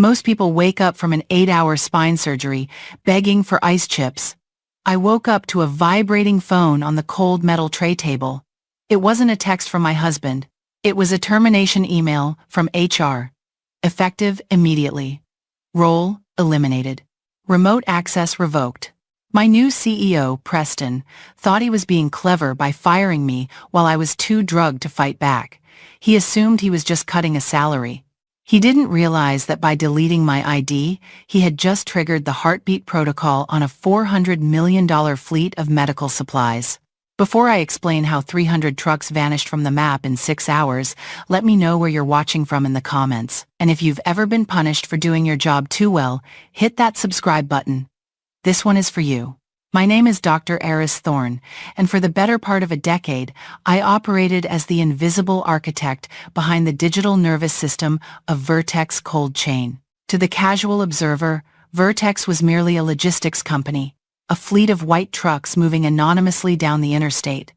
Most people wake up from an 8-hour spine surgery, begging for ice chips. I woke up to a vibrating phone on the cold metal tray table. It wasn't a text from my husband. It was a termination email from HR. Effective immediately. Role eliminated. Remote access revoked. My new CEO, Preston, thought he was being clever by firing me while I was too drugged to fight back. He assumed he was just cutting a salary. He didn't realize that by deleting my ID, he had just triggered the heartbeat protocol on a $400 million fleet of medical supplies. Before I explain how 300 trucks vanished from the map in 6 hours, let me know where you're watching from in the comments. And if you've ever been punished for doing your job too well, hit that subscribe button. This one is for you. My name is Dr. Eris Thorne, and for the better part of a decade, I operated as the invisible architect behind the digital nervous system of Vertex Cold Chain. To the casual observer, Vertex was merely a logistics company, a fleet of white trucks moving anonymously down the interstate.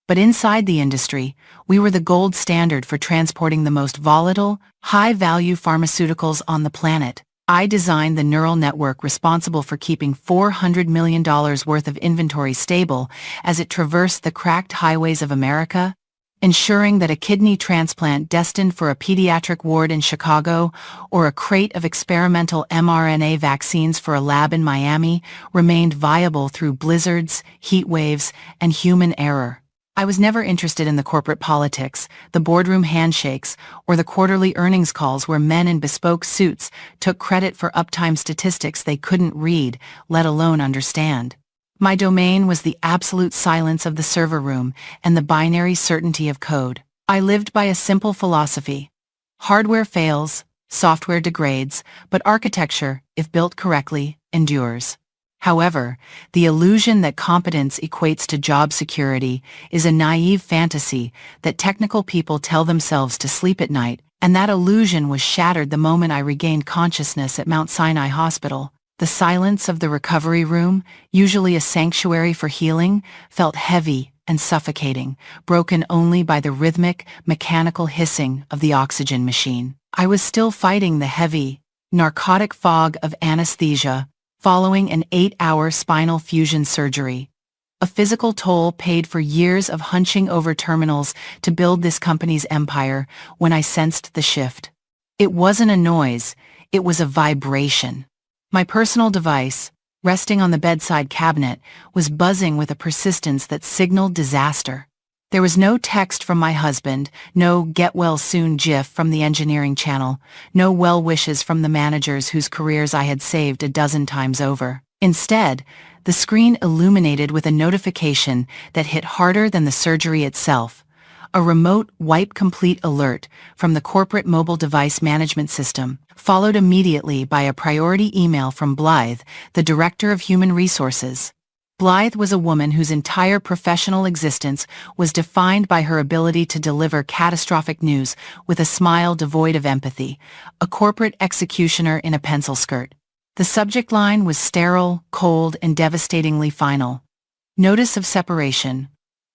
But inside the industry, we were the gold standard for transporting the most volatile, high-value pharmaceuticals on the planet. I designed the neural network responsible for keeping $400 million worth of inventory stable as it traversed the cracked highways of America, ensuring that a kidney transplant destined for a pediatric ward in Chicago or a crate of experimental mRNA vaccines for a lab in Miami remained viable through blizzards, heat waves, and human error. I was never interested in the corporate politics, the boardroom handshakes, or the quarterly earnings calls where men in bespoke suits took credit for uptime statistics they couldn't read, let alone understand. My domain was the absolute silence of the server room and the binary certainty of code. I lived by a simple philosophy. Hardware fails, software degrades, but architecture, if built correctly, endures. However, the illusion that competence equates to job security is a naive fantasy that technical people tell themselves to sleep at night, and that illusion was shattered the moment I regained consciousness at Mount Sinai Hospital. The silence of the recovery room, usually a sanctuary for healing, felt heavy and suffocating, broken only by the rhythmic, mechanical hissing of the oxygen machine. I was still fighting the heavy, narcotic fog of anesthesia, following an 8-hour spinal fusion surgery, a physical toll paid for years of hunching over terminals to build this company's empire when I sensed the shift. It wasn't a noise, it was a vibration. My personal device, resting on the bedside cabinet, was buzzing with a persistence that signaled disaster. There was no text from my husband, no get-well-soon gif from the engineering channel, no well wishes from the managers whose careers I had saved a dozen times over. Instead, the screen illuminated with a notification that hit harder than the surgery itself, a remote wipe complete alert from the corporate mobile device management system, followed immediately by a priority email from Blythe, the Director of Human Resources. Blythe was a woman whose entire professional existence was defined by her ability to deliver catastrophic news with a smile devoid of empathy, a corporate executioner in a pencil skirt. The subject line was sterile, cold, and devastatingly final. Notice of separation.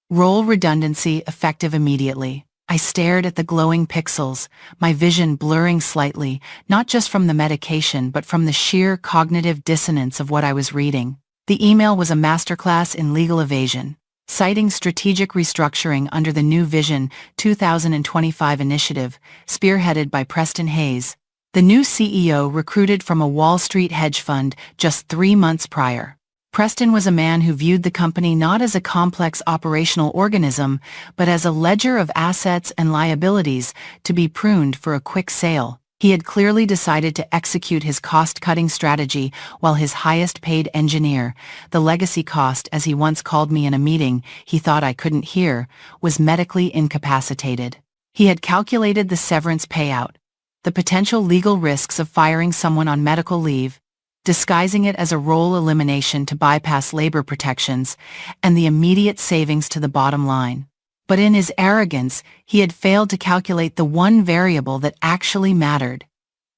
Role redundancy effective immediately. I stared at the glowing pixels, my vision blurring slightly, not just from the medication but from the sheer cognitive dissonance of what I was reading. The email was a masterclass in legal evasion, citing strategic restructuring under the New Vision 2025 initiative, spearheaded by Preston Hayes, the new CEO recruited from a Wall Street hedge fund just 3 months prior. Preston was a man who viewed the company not as a complex operational organism, but as a ledger of assets and liabilities to be pruned for a quick sale. He had clearly decided to execute his cost-cutting strategy while his highest-paid engineer, the legacy cost as he once called me in a meeting he thought I couldn't hear, was medically incapacitated. He had calculated the severance payout, the potential legal risks of firing someone on medical leave, disguising it as a role elimination to bypass labor protections, and the immediate savings to the bottom line. But in his arrogance, he had failed to calculate the one variable that actually mattered: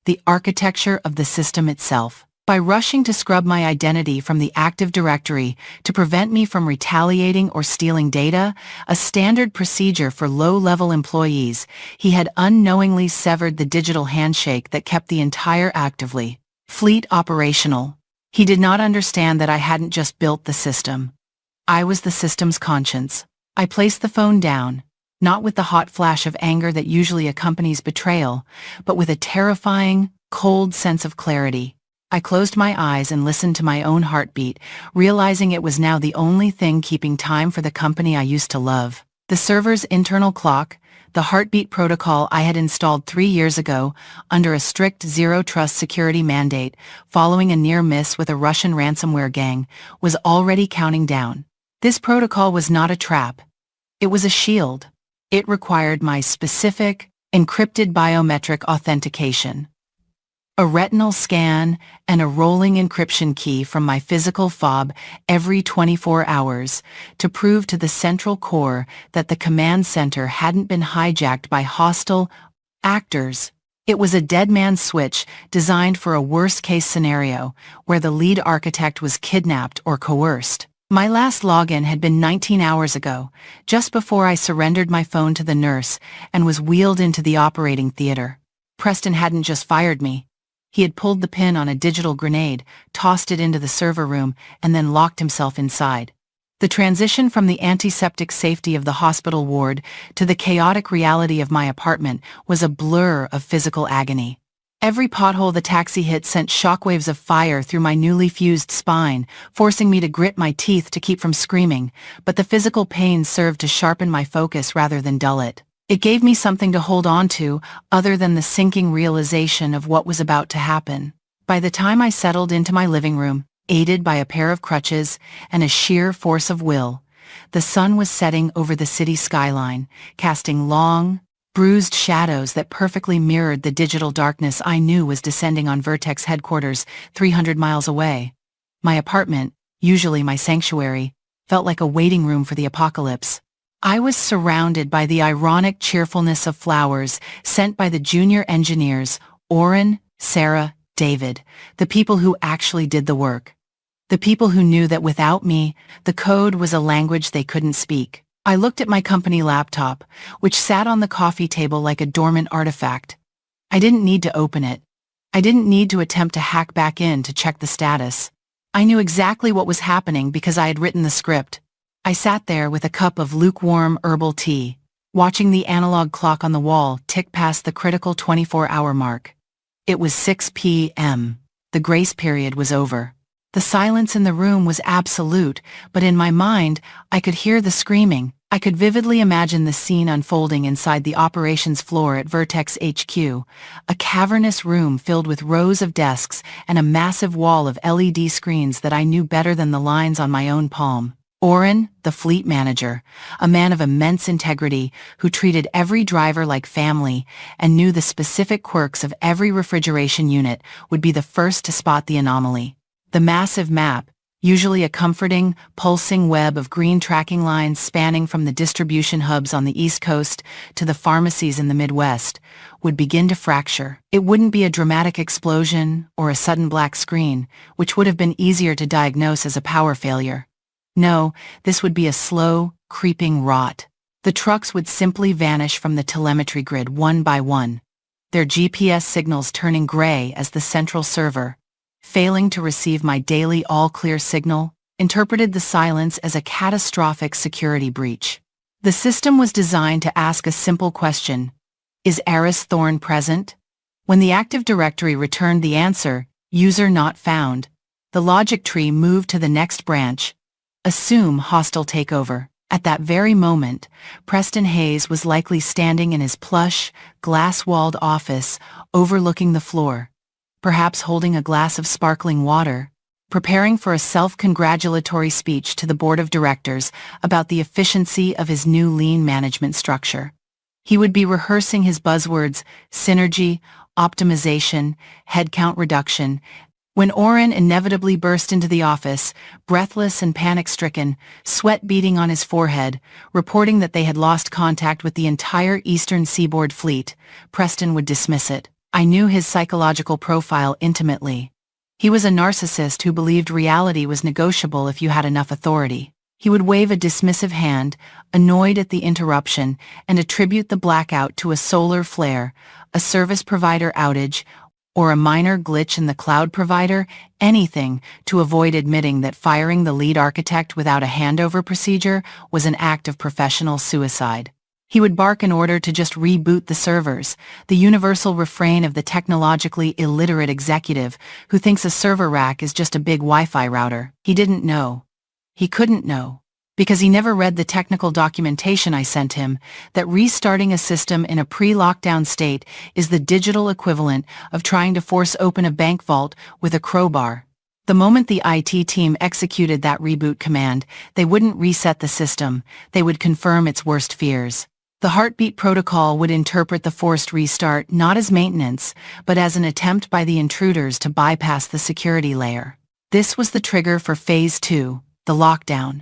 the architecture of the system itself. By rushing to scrub my identity from the Active Directory to prevent me from retaliating or stealing data, a standard procedure for low-level employees, he had unknowingly severed the digital handshake that kept the entire actively fleet operational. He did not understand that I hadn't just built the system. I was the system's conscience. I placed the phone down, not with the hot flash of anger that usually accompanies betrayal, but with a terrifying, cold sense of clarity. I closed my eyes and listened to my own heartbeat, realizing it was now the only thing keeping time for the company I used to love. The server's internal clock, the heartbeat protocol I had installed 3 years ago under a strict zero-trust security mandate following a near miss with a Russian ransomware gang, was already counting down. This protocol was not a trap. It was a shield. It required my specific, encrypted biometric authentication. A retinal scan and a rolling encryption key from my physical fob every 24 hours to prove to the central core that the command center hadn't been hijacked by hostile actors. It was a dead man's switch designed for a worst-case scenario where the lead architect was kidnapped or coerced. My last login had been 19 hours ago, just before I surrendered my phone to the nurse and was wheeled into the operating theater. Preston hadn't just fired me. He had pulled the pin on a digital grenade, tossed it into the server room, and then locked himself inside. The transition from the antiseptic safety of the hospital ward to the chaotic reality of my apartment was a blur of physical agony. Every pothole the taxi hit sent shockwaves of fire through my newly fused spine, forcing me to grit my teeth to keep from screaming, but the physical pain served to sharpen my focus rather than dull it. It gave me something to hold on to, other than the sinking realization of what was about to happen. By the time I settled into my living room, aided by a pair of crutches and a sheer force of will, the sun was setting over the city skyline, casting long, bruised shadows that perfectly mirrored the digital darkness I knew was descending on Vertex headquarters 300 miles away. My apartment, usually my sanctuary, felt like a waiting room for the apocalypse. I was surrounded by the ironic cheerfulness of flowers sent by the junior engineers, Oren, Sarah, David, the people who actually did the work. The people who knew that without me, the code was a language they couldn't speak. I looked at my company laptop, which sat on the coffee table like a dormant artifact. I didn't need to open it. I didn't need to attempt to hack back in to check the status. I knew exactly what was happening because I had written the script. I sat there with a cup of lukewarm herbal tea, watching the analog clock on the wall tick past the critical 24-hour mark. It was 6 p.m. The grace period was over. The silence in the room was absolute, but in my mind, I could hear the screaming. I could vividly imagine the scene unfolding inside the operations floor at Vertex HQ, a cavernous room filled with rows of desks and a massive wall of LED screens that I knew better than the lines on my own palm. Oren, the fleet manager, a man of immense integrity who treated every driver like family and knew the specific quirks of every refrigeration unit, would be the first to spot the anomaly. The massive map, usually a comforting, pulsing web of green tracking lines spanning from the distribution hubs on the East Coast to the pharmacies in the Midwest, would begin to fracture. It wouldn't be a dramatic explosion or a sudden black screen, which would have been easier to diagnose as a power failure. No, this would be a slow, creeping rot. The trucks would simply vanish from the telemetry grid one by one, their GPS signals turning gray as the central server, failing to receive my daily all-clear signal, interpreted the silence as a catastrophic security breach. The system was designed to ask a simple question: is Eris Thorne present? When the Active Directory returned the answer, user not found, the logic tree moved to the next branch. Assume hostile takeover. At that very moment, Preston Hayes was likely standing in his plush, glass-walled office overlooking the floor, perhaps holding a glass of sparkling water, preparing for a self-congratulatory speech to the board of directors about the efficiency of his new lean management structure. He would be rehearsing his buzzwords, synergy, optimization, headcount reduction, when Oren inevitably burst into the office, breathless and panic-stricken, sweat beading on his forehead, reporting that they had lost contact with the entire Eastern Seaboard fleet. Preston would dismiss it. I knew his psychological profile intimately. He was a narcissist who believed reality was negotiable if you had enough authority. He would wave a dismissive hand, annoyed at the interruption, and attribute the blackout to a solar flare, a service provider outage, or a minor glitch in the cloud provider, anything, to avoid admitting that firing the lead architect without a handover procedure was an act of professional suicide. He would bark in order to just reboot the servers, the universal refrain of the technologically illiterate executive who thinks a server rack is just a big Wi-Fi router. He didn't know. He couldn't know, because he never read the technical documentation I sent him, that restarting a system in a pre-lockdown state is the digital equivalent of trying to force open a bank vault with a crowbar. The moment the IT team executed that reboot command, they wouldn't reset the system, they would confirm its worst fears. The heartbeat protocol would interpret the forced restart not as maintenance, but as an attempt by the intruders to bypass the security layer. This was the trigger for Phase 2, the lockdown.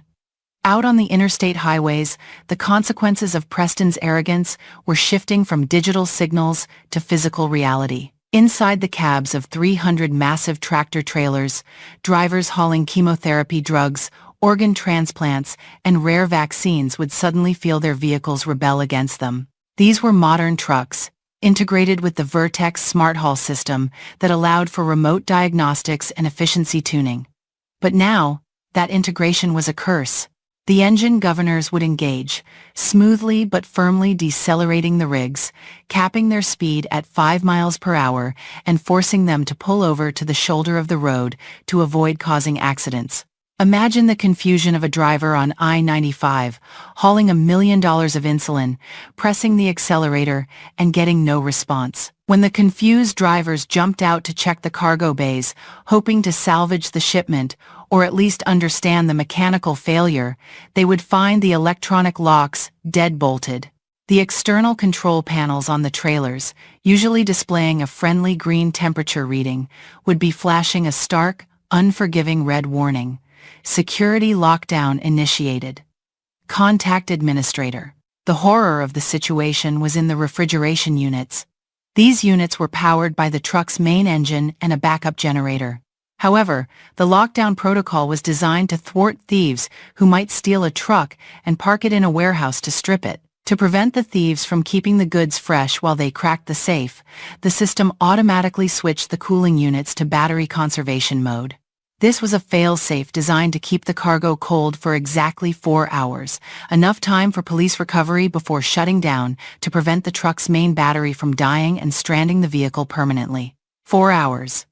Out on the interstate highways, the consequences of Preston's arrogance were shifting from digital signals to physical reality. Inside the cabs of 300 massive tractor trailers, drivers hauling chemotherapy drugs, organ transplants, and rare vaccines would suddenly feel their vehicles rebel against them. These were modern trucks, integrated with the Vertex Smart Haul system that allowed for remote diagnostics and efficiency tuning. But now, that integration was a curse. The engine governors would engage, smoothly but firmly decelerating the rigs, capping their speed at 5 miles per hour and forcing them to pull over to the shoulder of the road to avoid causing accidents. Imagine the confusion of a driver on I-95, hauling $1 million of insulin, pressing the accelerator, and getting no response. When the confused drivers jumped out to check the cargo bays, hoping to salvage the shipment, or at least understand the mechanical failure, they would find the electronic locks dead-bolted. The external control panels on the trailers, usually displaying a friendly green temperature reading, would be flashing a stark, unforgiving red warning. Security lockdown initiated. Contact administrator. The horror of the situation was in the refrigeration units. These units were powered by the truck's main engine and a backup generator. However, the lockdown protocol was designed to thwart thieves who might steal a truck and park it in a warehouse to strip it. To prevent the thieves from keeping the goods fresh while they cracked the safe, the system automatically switched the cooling units to battery conservation mode. This was a fail-safe designed to keep the cargo cold for exactly 4 hours, enough time for police recovery before shutting down to prevent the truck's main battery from dying and stranding the vehicle permanently. 4 hours.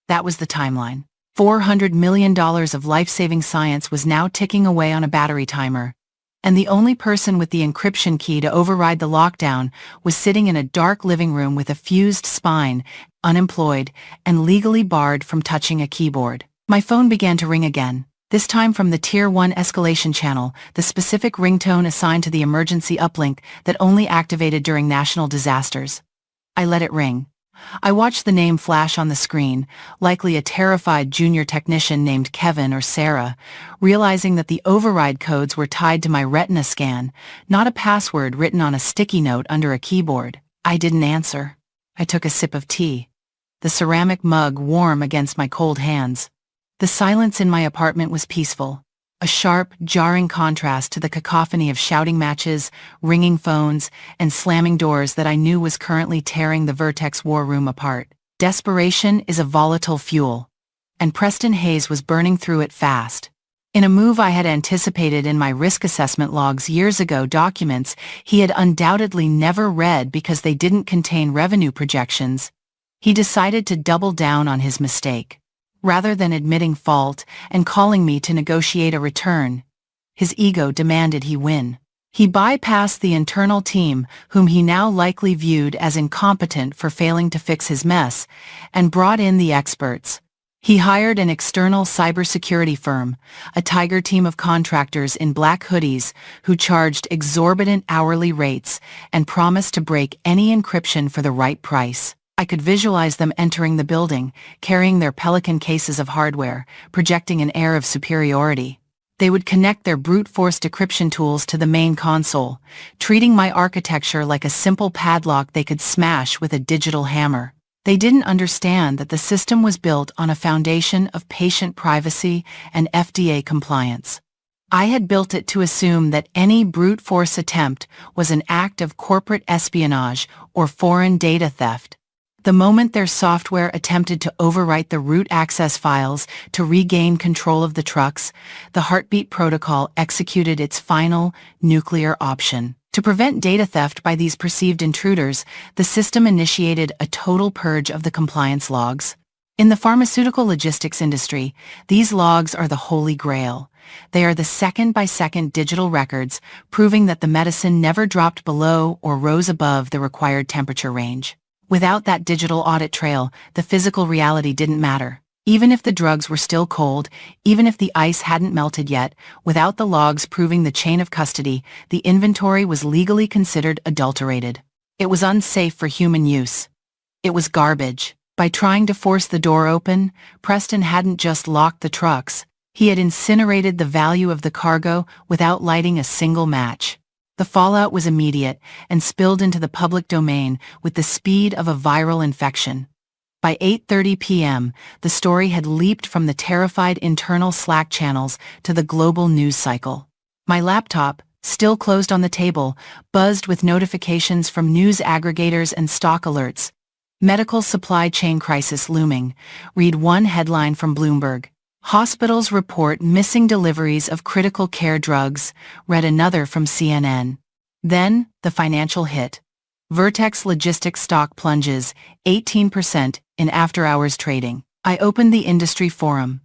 That was the timeline. $400 million of life-saving science was now ticking away on a battery timer, and the only person with the encryption key to override the lockdown was sitting in a dark living room with a fused spine, unemployed, and legally barred from touching a keyboard. My phone began to ring again, this time from the Tier 1 escalation channel, the specific ringtone assigned to the emergency uplink that only activated during national disasters. I let it ring. I watched the name flash on the screen, likely a terrified junior technician named Kevin or Sarah, realizing that the override codes were tied to my retina scan, not a password written on a sticky note under a keyboard. I didn't answer. I took a sip of tea, the ceramic mug warm against my cold hands. The silence in my apartment was peaceful, a sharp, jarring contrast to the cacophony of shouting matches, ringing phones, and slamming doors that I knew was currently tearing the Vertex war room apart. Desperation is a volatile fuel, and Preston Hayes was burning through it fast. In a move I had anticipated in my risk assessment logs years ago, documents he had undoubtedly never read because they didn't contain revenue projections, he decided to double down on his mistake. Rather than admitting fault and calling me to negotiate a return, his ego demanded he win. He bypassed the internal team, whom he now likely viewed as incompetent for failing to fix his mess, and brought in the experts. He hired an external cybersecurity firm, a tiger team of contractors in black hoodies who charged exorbitant hourly rates and promised to break any encryption for the right price. I could visualize them entering the building, carrying their Pelican cases of hardware, projecting an air of superiority. They would connect their brute-force decryption tools to the main console, treating my architecture like a simple padlock they could smash with a digital hammer. They didn't understand that the system was built on a foundation of patient privacy and FDA compliance. I had built it to assume that any brute force attempt was an act of corporate espionage or foreign data theft. The moment their software attempted to overwrite the root access files to regain control of the trucks, the heartbeat protocol executed its final, nuclear option. To prevent data theft by these perceived intruders, the system initiated a total purge of the compliance logs. In the pharmaceutical logistics industry, these logs are the holy grail. They are the second-by-second digital records proving that the medicine never dropped below or rose above the required temperature range. Without that digital audit trail, the physical reality didn't matter. Even if the drugs were still cold, even if the ice hadn't melted yet, without the logs proving the chain of custody, the inventory was legally considered adulterated. It was unsafe for human use. It was garbage. By trying to force the door open, Preston hadn't just locked the trucks, he had incinerated the value of the cargo without lighting a single match. The fallout was immediate and spilled into the public domain with the speed of a viral infection. By 8:30 p.m., the story had leaped from the terrified internal Slack channels to the global news cycle. My laptop, still closed on the table, buzzed with notifications from news aggregators and stock alerts. Medical supply chain crisis looming. Read one headline from Bloomberg. Hospitals report missing deliveries of critical care drugs. Read another from CNN. Then, the financial hit. Vertex Logistics stock plunges 18% in after-hours trading. I opened the industry forum,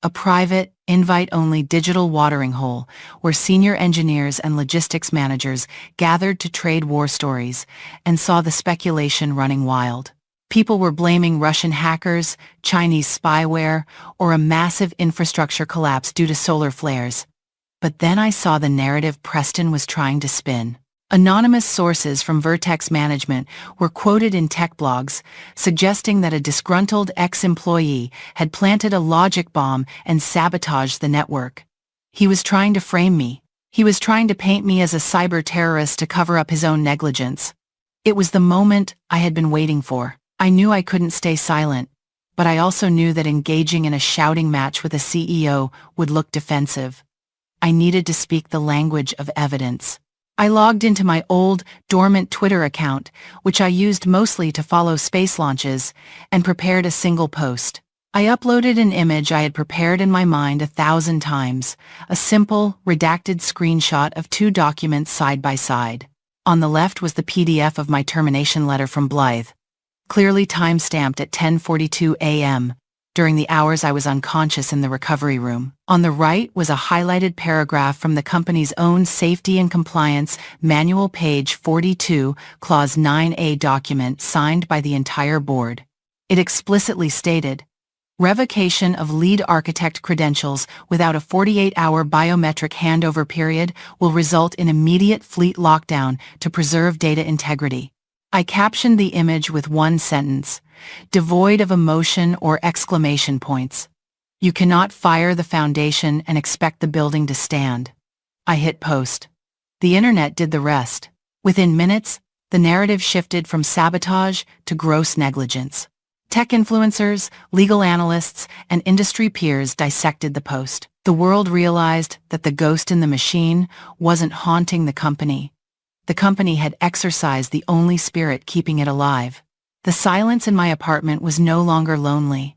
a private, invite-only digital watering hole where senior engineers and logistics managers gathered to trade war stories, and saw the speculation running wild. People were blaming Russian hackers, Chinese spyware, or a massive infrastructure collapse due to solar flares. But then I saw the narrative Preston was trying to spin. Anonymous sources from Vertex management were quoted in tech blogs, suggesting that a disgruntled ex-employee had planted a logic bomb and sabotaged the network. He was trying to frame me. He was trying to paint me as a cyber terrorist to cover up his own negligence. It was the moment I had been waiting for. I knew I couldn't stay silent, but I also knew that engaging in a shouting match with a CEO would look defensive. I needed to speak the language of evidence. I logged into my old, dormant Twitter account, which I used mostly to follow space launches, and prepared a single post. I uploaded an image I had prepared in my mind 1,000 times, a simple, redacted screenshot of two documents side by side. On the left was the PDF of my termination letter from Blythe, clearly time-stamped at 10:42 a.m., during the hours I was unconscious in the recovery room. On the right was a highlighted paragraph from the company's own Safety and Compliance Manual page 42, Clause 9A document signed by the entire board. It explicitly stated, revocation of lead architect credentials without a 48-hour biometric handover period will result in immediate fleet lockdown to preserve data integrity. I captioned the image with one sentence, devoid of emotion or exclamation points. You cannot fire the foundation and expect the building to stand. I hit post. The internet did the rest. Within minutes, the narrative shifted from sabotage to gross negligence. Tech influencers, legal analysts, and industry peers dissected the post. The world realized that the ghost in the machine wasn't haunting the company. The company had exorcised the only spirit keeping it alive. The silence in my apartment was no longer lonely.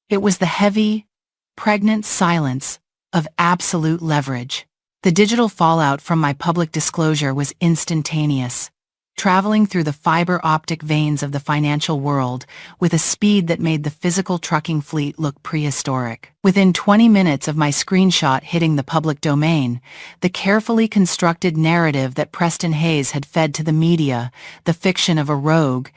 It was the heavy, pregnant silence of absolute leverage. The digital fallout from my public disclosure was instantaneous, traveling through the fiber optic veins of the financial world with a speed that made the physical trucking fleet look prehistoric. Within 20 minutes of my screenshot hitting the public domain, the carefully constructed narrative that Preston Hayes had fed to the media, the fiction of a rogue,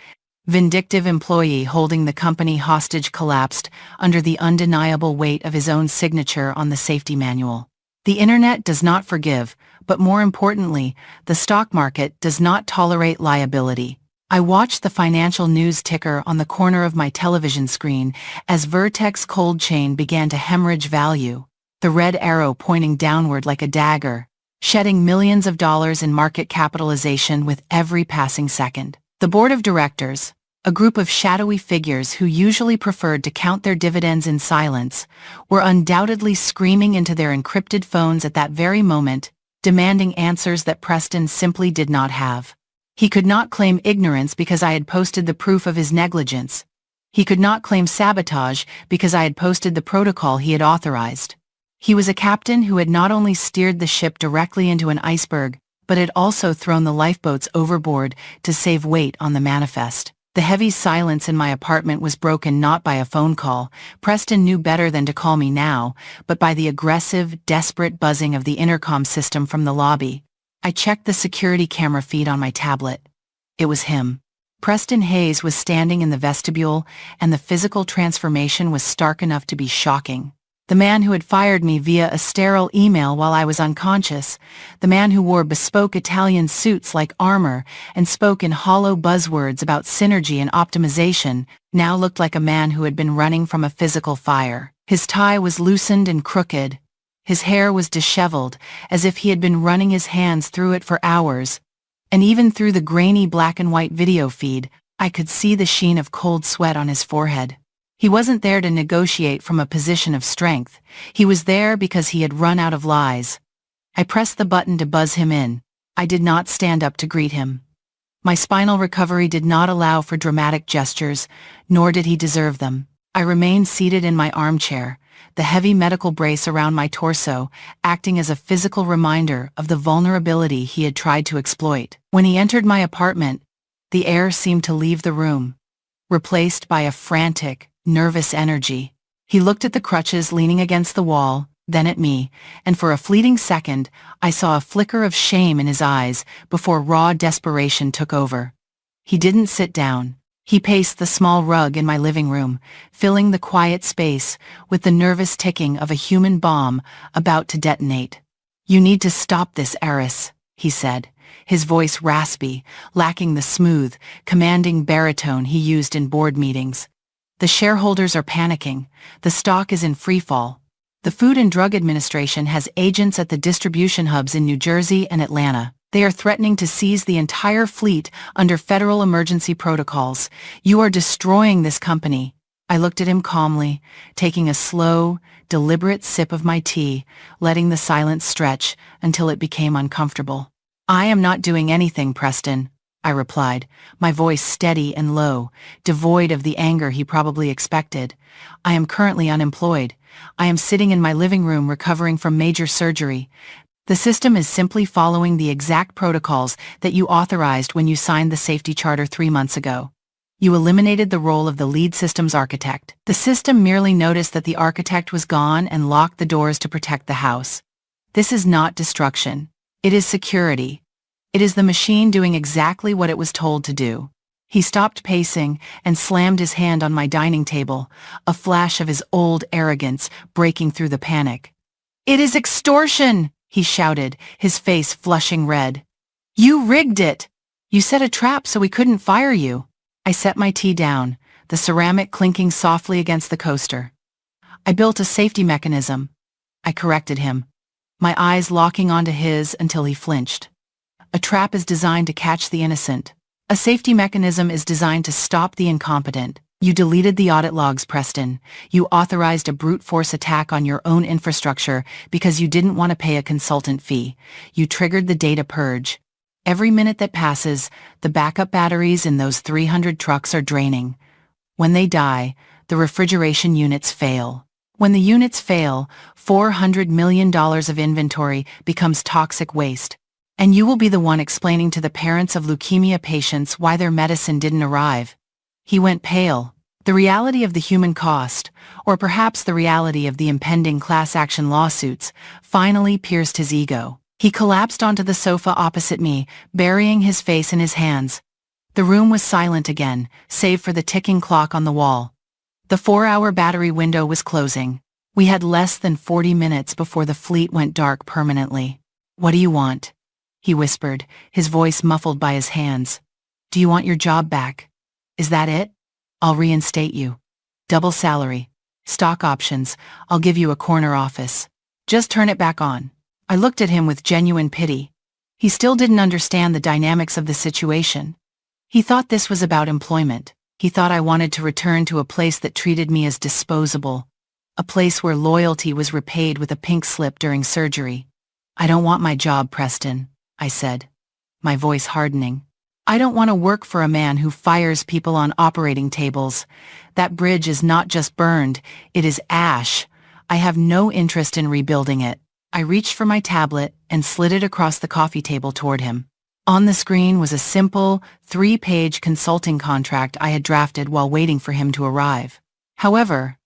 vindictive employee holding the company hostage, collapsed under the undeniable weight of his own signature on the safety manual. The internet does not forgive, but more importantly, the stock market does not tolerate liability. I watched the financial news ticker on the corner of my television screen as Vertex cold chain began to hemorrhage value, the red arrow pointing downward like a dagger, shedding millions of dollars in market capitalization with every passing second. The board of directors, A group of shadowy figures who usually preferred to count their dividends in silence were undoubtedly screaming into their encrypted phones at that very moment, demanding answers that Preston simply did not have. He could not claim ignorance because I had posted the proof of his negligence. He could not claim sabotage because I had posted the protocol he had authorized. He was a captain who had not only steered the ship directly into an iceberg, but had also thrown the lifeboats overboard to save weight on the manifest. The heavy silence in my apartment was broken not by a phone call. Preston knew better than to call me now, but by the aggressive, desperate buzzing of the intercom system from the lobby. I checked the security camera feed on my tablet. It was him. Preston Hayes was standing in the vestibule, and the physical transformation was stark enough to be shocking. The man who had fired me via a sterile email while I was unconscious, the man who wore bespoke Italian suits like armor and spoke in hollow buzzwords about synergy and optimization, now looked like a man who had been running from a physical fire. His tie was loosened and crooked. His hair was disheveled, as if he had been running his hands through it for hours. And even through the grainy black and white video feed, I could see the sheen of cold sweat on his forehead. He wasn't there to negotiate from a position of strength. He was there because he had run out of lies. I pressed the button to buzz him in. I did not stand up to greet him. My spinal recovery did not allow for dramatic gestures, nor did he deserve them. I remained seated in my armchair, the heavy medical brace around my torso, acting as a physical reminder of the vulnerability he had tried to exploit. When he entered my apartment, the air seemed to leave the room, replaced by a frantic, nervous energy. He looked at the crutches leaning against the wall, then at me, and for a fleeting second, I saw a flicker of shame in his eyes before raw desperation took over. He didn't sit down. He paced the small rug in my living room, filling the quiet space with the nervous ticking of a human bomb about to detonate. "You need to stop this, Eris," he said, his voice raspy, lacking the smooth, commanding baritone he used in board meetings. "The shareholders are panicking. The stock is in freefall. The Food and Drug Administration has agents at the distribution hubs in New Jersey and Atlanta. They are threatening to seize the entire fleet under federal emergency protocols. You are destroying this company." I looked at him calmly, taking a slow, deliberate sip of my tea, letting the silence stretch until it became uncomfortable. "I am not doing anything, Preston," I replied, my voice steady and low, devoid of the anger he probably expected. "I am currently unemployed. I am sitting in my living room recovering from major surgery. The system is simply following the exact protocols that you authorized when you signed the safety charter 3 months ago. You eliminated the role of the lead systems architect. The system merely noticed that the architect was gone and locked the doors to protect the house. This is not destruction. It is security. It is the machine doing exactly what it was told to do." He stopped pacing and slammed his hand on my dining table, a flash of his old arrogance breaking through the panic. "It is extortion!" he shouted, his face flushing red. "You rigged it! You set a trap so we couldn't fire you." I set my tea down, the ceramic clinking softly against the coaster. "I built a safety mechanism," I corrected him, my eyes locking onto his until he flinched. "A trap is designed to catch the innocent. A safety mechanism is designed to stop the incompetent. You deleted the audit logs, Preston. You authorized a brute force attack on your own infrastructure because you didn't want to pay a consultant fee. You triggered the data purge. Every minute that passes, the backup batteries in those 300 trucks are draining. When they die, the refrigeration units fail. When the units fail, $400 million of inventory becomes toxic waste. And you will be the one explaining to the parents of leukemia patients why their medicine didn't arrive." He went pale. The reality of the human cost, or perhaps the reality of the impending class action lawsuits, finally pierced his ego. He collapsed onto the sofa opposite me, burying his face in his hands. The room was silent again, save for the ticking clock on the wall. The 4-hour battery window was closing. We had less than 40 minutes before the fleet went dark permanently. "What do you want?" he whispered, his voice muffled by his hands. "Do you want your job back? Is that it? I'll reinstate you. Double salary. Stock options. I'll give you a corner office. Just turn it back on." I looked at him with genuine pity. He still didn't understand the dynamics of the situation. He thought this was about employment. He thought I wanted to return to a place that treated me as disposable, a place where loyalty was repaid with a pink slip during surgery. I don't want my job, Preston, I said, my voice hardening. I don't want to work for a man who fires people on operating tables. That bridge is not just burned, it is ash. I have no interest in rebuilding it. I reached for my tablet and slid it across the coffee table toward him. On the screen was a simple, 3-page consulting contract I had drafted while waiting for him to arrive. However,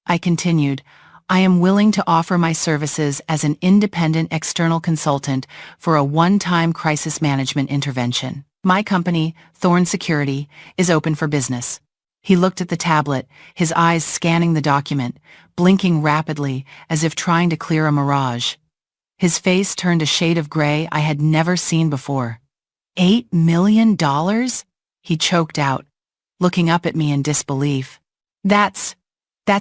I continued, I am willing to offer my services as an independent external consultant for a one-time crisis management intervention. My company, Thorn Security, is open for business. He looked at the tablet, his eyes scanning the document, blinking rapidly as if trying to clear a mirage. His face turned a shade of gray I had never seen before. $8 million? He choked out, looking up at me in disbelief. That's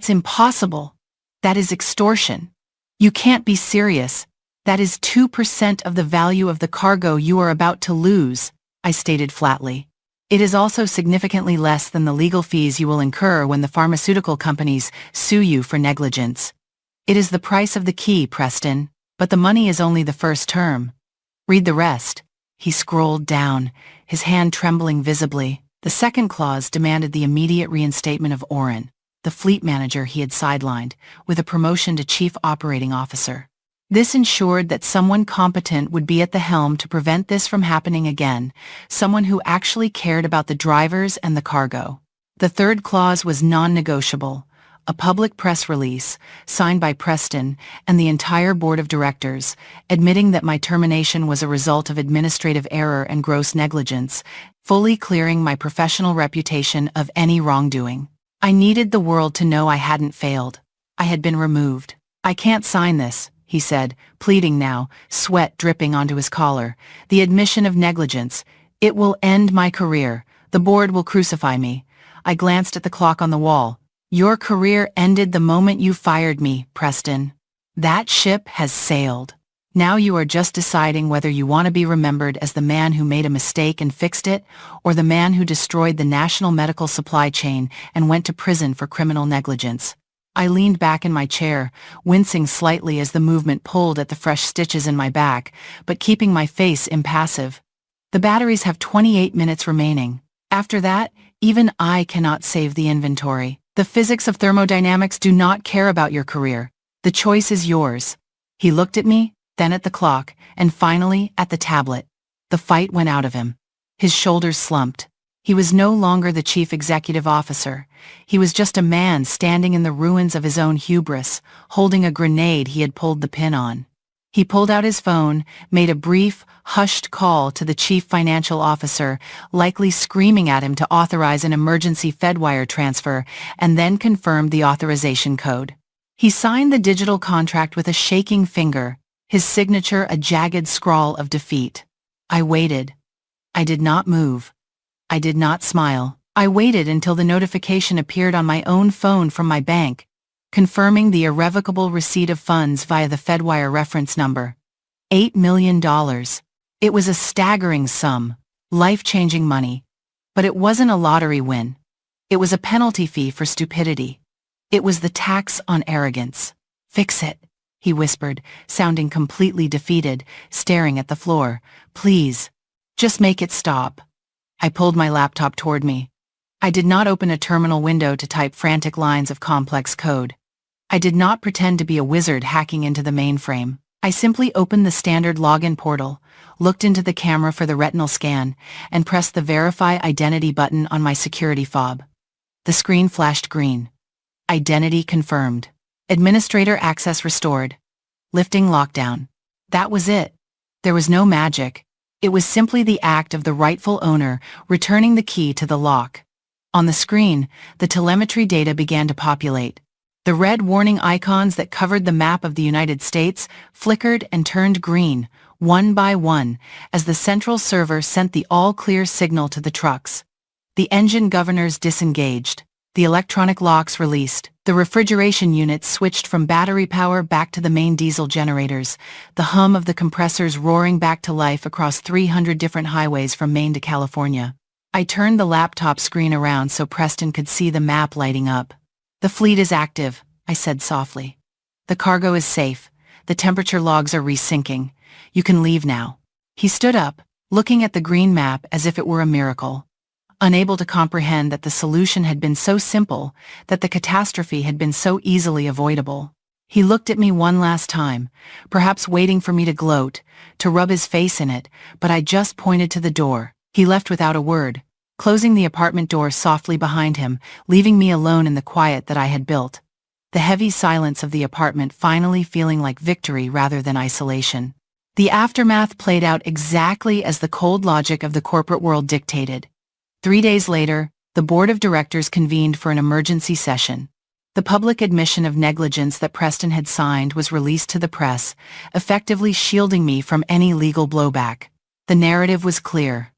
impossible. That is extortion. You can't be serious. That is 2% of the value of the cargo you are about to lose, I stated flatly. It is also significantly less than the legal fees you will incur when the pharmaceutical companies sue you for negligence. It is the price of the key, Preston, but the money is only the first term. Read the rest. He scrolled down, his hand trembling visibly. The second clause demanded the immediate reinstatement of Oren, the fleet manager he had sidelined, with a promotion to chief operating officer. This ensured that someone competent would be at the helm to prevent this from happening again, someone who actually cared about the drivers and the cargo. The third clause was non-negotiable, a public press release, signed by Preston and the entire board of directors, admitting that my termination was a result of administrative error and gross negligence, fully clearing my professional reputation of any wrongdoing. I needed the world to know I hadn't failed. I had been removed. I can't sign this, he said, pleading now, sweat dripping onto his collar. The admission of negligence. It will end my career. The board will crucify me. I glanced at the clock on the wall. Your career ended the moment you fired me, Preston. That ship has sailed. Now you are just deciding whether you want to be remembered as the man who made a mistake and fixed it, or the man who destroyed the national medical supply chain and went to prison for criminal negligence. I leaned back in my chair, wincing slightly as the movement pulled at the fresh stitches in my back, but keeping my face impassive. The batteries have 28 minutes remaining. After that, even I cannot save the inventory. The physics of thermodynamics do not care about your career. The choice is yours. He looked at me, then at the clock, and finally at the tablet. The fight went out of him. His shoulders slumped. He was no longer the chief executive officer. He was just a man standing in the ruins of his own hubris, holding a grenade he had pulled the pin on. He pulled out his phone, made a brief, hushed call to the chief financial officer, likely screaming at him to authorize an emergency Fedwire transfer, and then confirmed the authorization code. He signed the digital contract with a shaking finger, his signature a jagged scrawl of defeat. I waited. I did not move. I did not smile. I waited until the notification appeared on my own phone from my bank, confirming the irrevocable receipt of funds via the Fedwire reference number. $8 million. It was a staggering sum, life-changing money. But it wasn't a lottery win. It was a penalty fee for stupidity. It was the tax on arrogance. Fix it, he whispered, sounding completely defeated, staring at the floor. Please, just make it stop. I pulled my laptop toward me. I did not open a terminal window to type frantic lines of complex code. I did not pretend to be a wizard hacking into the mainframe. I simply opened the standard login portal, looked into the camera for the retinal scan, and pressed the Verify Identity button on my security fob. The screen flashed green. Identity confirmed. Administrator access restored. Lifting lockdown. That was it. There was no magic. It was simply the act of the rightful owner returning the key to the lock. On the screen, the telemetry data began to populate. The red warning icons that covered the map of the United States flickered and turned green, one by one, as the central server sent the all-clear signal to the trucks. The engine governors disengaged. The electronic locks released. The refrigeration units switched from battery power back to the main diesel generators, the hum of the compressors roaring back to life across 300 different highways from Maine to California. I turned the laptop screen around so Preston could see the map lighting up. "The fleet is active," I said softly. "The cargo is safe. The temperature logs are resyncing. You can leave now." He stood up, looking at the green map as if it were a miracle. Unable to comprehend that the solution had been so simple, that the catastrophe had been so easily avoidable. He looked at me one last time, perhaps waiting for me to gloat, to rub his face in it, but I just pointed to the door. He left without a word, closing the apartment door softly behind him, leaving me alone in the quiet that I had built. The heavy silence of the apartment finally feeling like victory rather than isolation. The aftermath played out exactly as the cold logic of the corporate world dictated. 3 days later, the board of directors convened for an emergency session. The public admission of negligence that Preston had signed was released to the press, effectively shielding me from any legal blowback. The narrative was clear.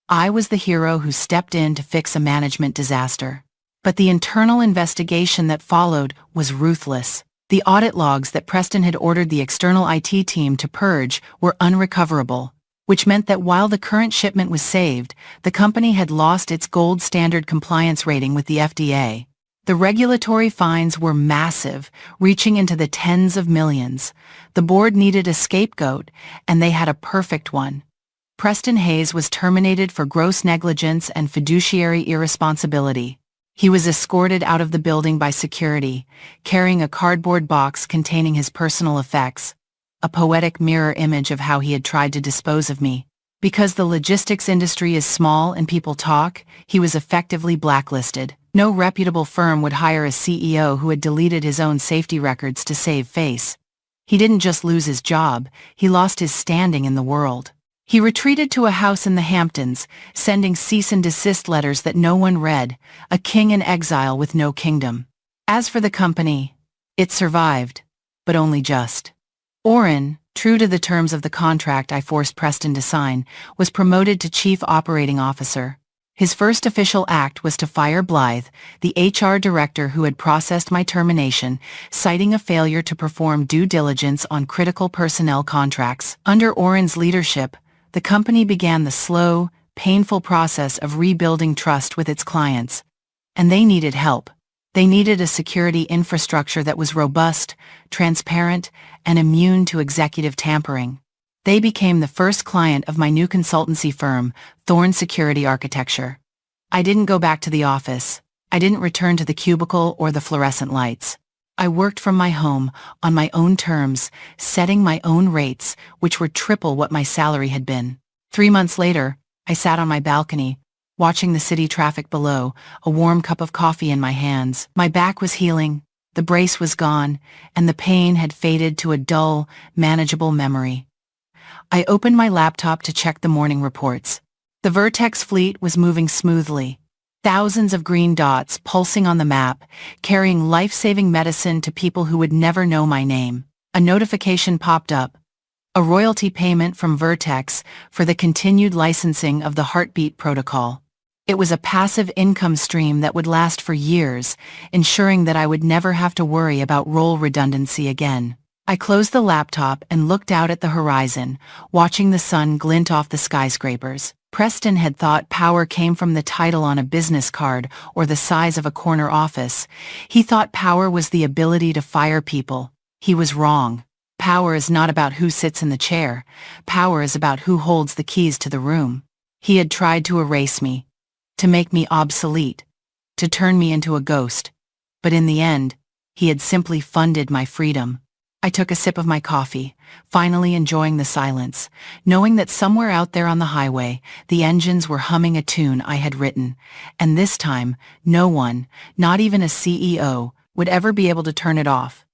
I was the hero who stepped in to fix a management disaster. But the internal investigation that followed was ruthless. The audit logs that Preston had ordered the external IT team to purge were unrecoverable, which meant that while the current shipment was saved, the company had lost its gold standard compliance rating with the FDA. The regulatory fines were massive, reaching into the tens of millions. The board needed a scapegoat, and they had a perfect one. Preston Hayes was terminated for gross negligence and fiduciary irresponsibility. He was escorted out of the building by security, carrying a cardboard box containing his personal effects, a poetic mirror image of how he had tried to dispose of me. Because the logistics industry is small and people talk, he was effectively blacklisted. No reputable firm would hire a CEO who had deleted his own safety records to save face. He didn't just lose his job, he lost his standing in the world. He retreated to a house in the Hamptons, sending cease and desist letters that no one read, a king in exile with no kingdom. As for the company, it survived, but only just. Orrin, true to the terms of the contract I forced Preston to sign, was promoted to Chief Operating Officer. His first official act was to fire Blythe, the HR director who had processed my termination, citing a failure to perform due diligence on critical personnel contracts. Under Orrin's leadership, the company began the slow, painful process of rebuilding trust with its clients. And they needed help. They needed a security infrastructure that was robust, transparent, and immune to executive tampering. They became the first client of my new consultancy firm, Thorn Security Architecture. I didn't go back to the office. I didn't return to the cubicle or the fluorescent lights. I worked from my home, on my own terms, setting my own rates, which were triple what my salary had been. 3 months later, I sat on my balcony, watching the city traffic below, a warm cup of coffee in my hands. My back was healing, the brace was gone, and the pain had faded to a dull, manageable memory. I opened my laptop to check the morning reports. The Vertex fleet was moving smoothly. Thousands of green dots pulsing on the map, carrying life-saving medicine to people who would never know my name. A notification popped up. A royalty payment from Vertex for the continued licensing of the Heartbeat protocol. It was a passive income stream that would last for years, ensuring that I would never have to worry about role redundancy again. I closed the laptop and looked out at the horizon, watching the sun glint off the skyscrapers. Preston had thought power came from the title on a business card or the size of a corner office. He thought power was the ability to fire people. He was wrong. Power is not about who sits in the chair. Power is about who holds the keys to the room. He had tried to erase me, to make me obsolete, to turn me into a ghost. But in the end, he had simply funded my freedom. I took a sip of my coffee, finally enjoying the silence, knowing that somewhere out there on the highway, the engines were humming a tune I had written, and this time, no one, not even a CEO, would ever be able to turn it off.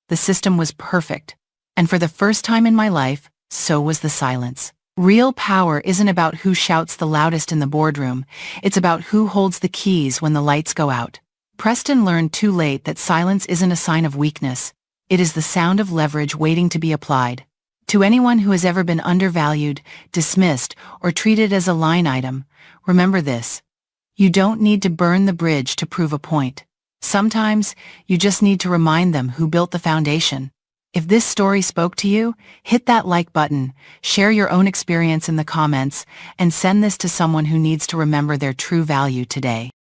The system was perfect, and for the first time in my life, so was the silence. Real power isn't about who shouts the loudest in the boardroom, it's about who holds the keys when the lights go out. Preston learned too late that silence isn't a sign of weakness. It is the sound of leverage waiting to be applied. To anyone who has ever been undervalued, dismissed, or treated as a line item, remember this. You don't need to burn the bridge to prove a point. Sometimes, you just need to remind them who built the foundation. If this story spoke to you, hit that like button, share your own experience in the comments, and send this to someone who needs to remember their true value today.